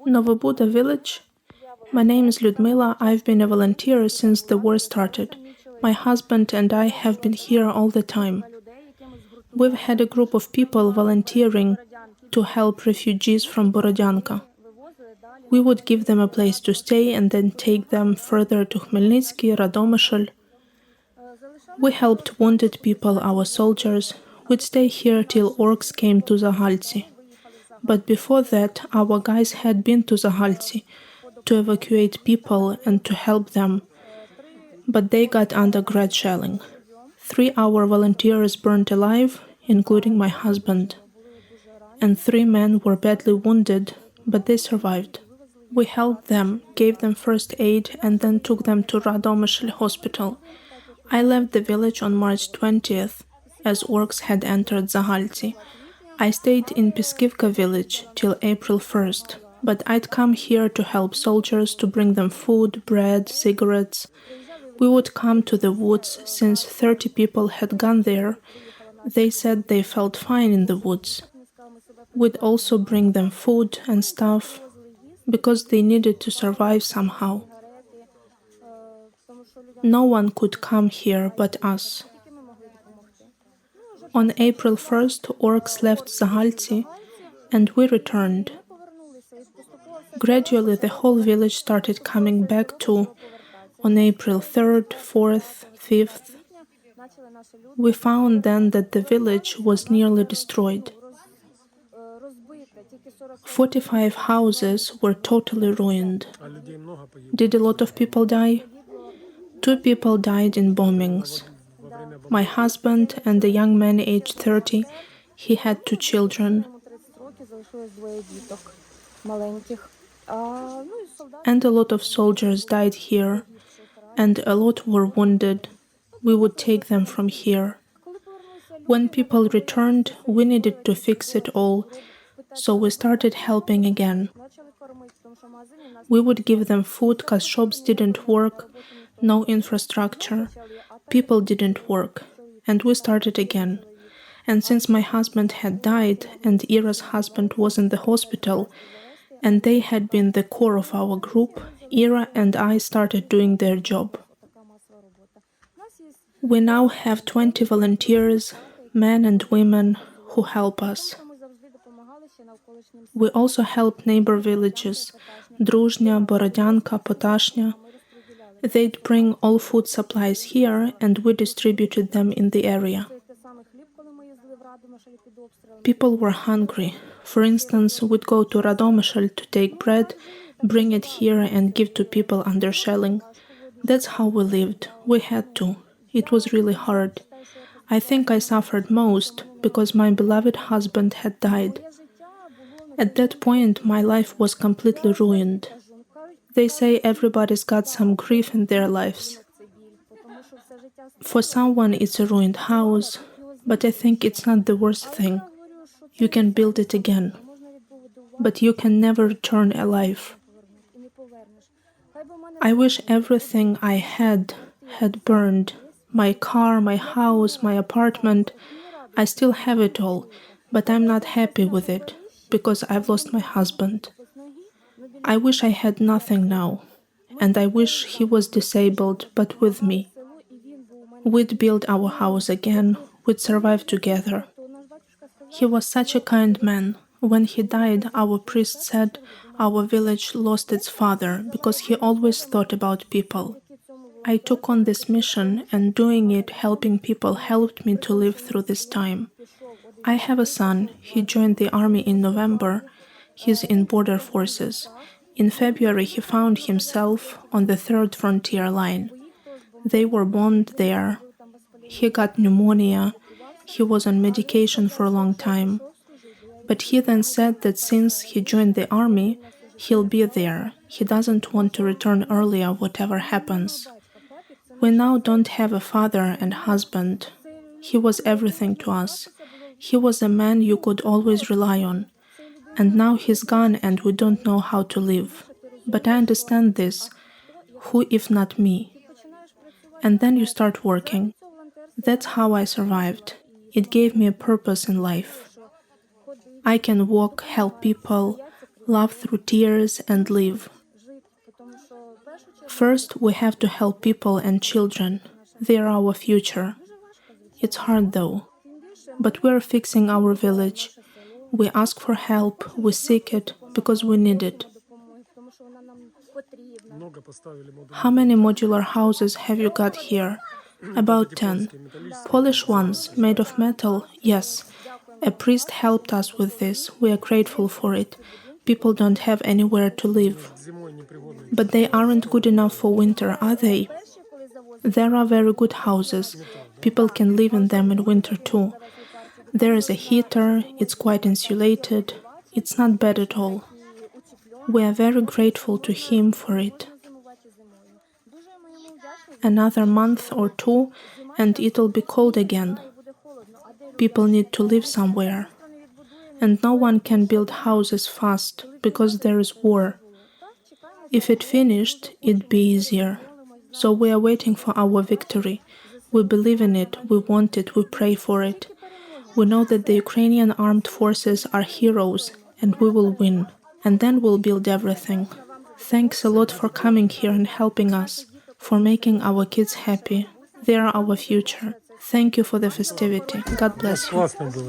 Nova Buda village. My name is Lyudmila. I've been a volunteer since the war started. My husband and I have been here all the time. We've had a group of people volunteering to help refugees from Borodyanka. We would give them a place to stay and then take them further to Khmelnytsky, Radomyshel. We helped wounded people, our soldiers. We'd stay here till orcs came to Zahaltsi. But before that, our guys had been to Zahaltsi to evacuate people and to help them. But they got under grad shelling. 3 our volunteers burned alive, including my husband. And 3 men were badly wounded, but they survived. We helped them, gave them first aid, and then took them to Radomyshel hospital. I left the village on March 20th, as orcs had entered Zahaltsi. I stayed in Peskivka village till April 1st, but I'd come here to help soldiers, to bring them food, bread, cigarettes. We would come to the woods since 30 people had gone there. They said they felt fine in the woods. We'd also bring them food and stuff because they needed to survive somehow. No one could come here but us. On April 1st, orcs left Zahaltsi and we returned. Gradually, the whole village started coming back too. On April 3rd, 4th, 5th. We found then that the village was nearly destroyed. 45 houses were totally ruined. Did a lot of people die? 2 people died in bombings. My husband and a young man aged 30, he had 2 children. And a lot of soldiers died here, and a lot were wounded. We would take them from here. When people returned, we needed to fix it all, so we started helping again. We would give them food because shops didn't work, no infrastructure, people didn't work, and we started again. And since my husband had died and Ira's husband was in the hospital, and they had been the core of our group, Ira and I started doing their job. We now have 20 volunteers, men and women, who help us. We also help neighbor villages, Druzhnya, Borodyanka, Potashnya. They'd bring all food supplies here and we distributed them in the area. People were hungry. For instance, we'd go to Radomyshel to take bread, bring it here and give to people under shelling. That's how we lived. We had to. It was really hard. I think I suffered most because my beloved husband had died. At that point, my life was completely ruined. They say everybody's got some grief in their lives. For someone, it's a ruined house, but I think it's not the worst thing. You can build it again, but you can never return alive. I wish everything I had burned. My car, my house, my apartment. I still have it all, but I'm not happy with it, because I've lost my husband. I wish I had nothing now, and I wish he was disabled, but with me. We'd build our house again, we'd survive together. He was such a kind man. When he died, our priest said our village lost its father because he always thought about people. I took on this mission, and doing it, helping people, helped me to live through this time. I have a son. He joined the army in November. He's in border forces. In February, he found himself on the 3rd frontier line. They were bombed there. He got pneumonia. He was on medication for a long time. But he then said that since he joined the army, he'll be there. He doesn't want to return earlier, whatever happens. We now don't have a father and husband. He was everything to us. He was a man you could always rely on. And now he's gone and we don't know how to live. But I understand this. Who if not me? And then you start working. That's how I survived. It gave me a purpose in life. I can walk, help people. love through tears and live. First, we have to help people and children. They are our future. It's hard though. But we're fixing our village. We ask for help, we seek it, because we need it. How many modular houses have you got here? About 10. Polish ones, made of metal? Yes. A priest helped us with this. We are grateful for it. People don't have anywhere to live. But they aren't good enough for winter, are they? There are very good houses. People can live in them in winter too. There is a heater, it's quite insulated. It's not bad at all. We are very grateful to him for it. Another month or two, and it'll be cold again. People need to live somewhere. And no one can build houses fast, because there is war. If it finished, it'd be easier. So we are waiting for our victory. We believe in it, we want it, we pray for it. We know that the Ukrainian armed forces are heroes, and we will win. And then we'll build everything. Thanks a lot for coming here and helping us, for making our kids happy. They are our future. Thank you for the festivity. God bless you.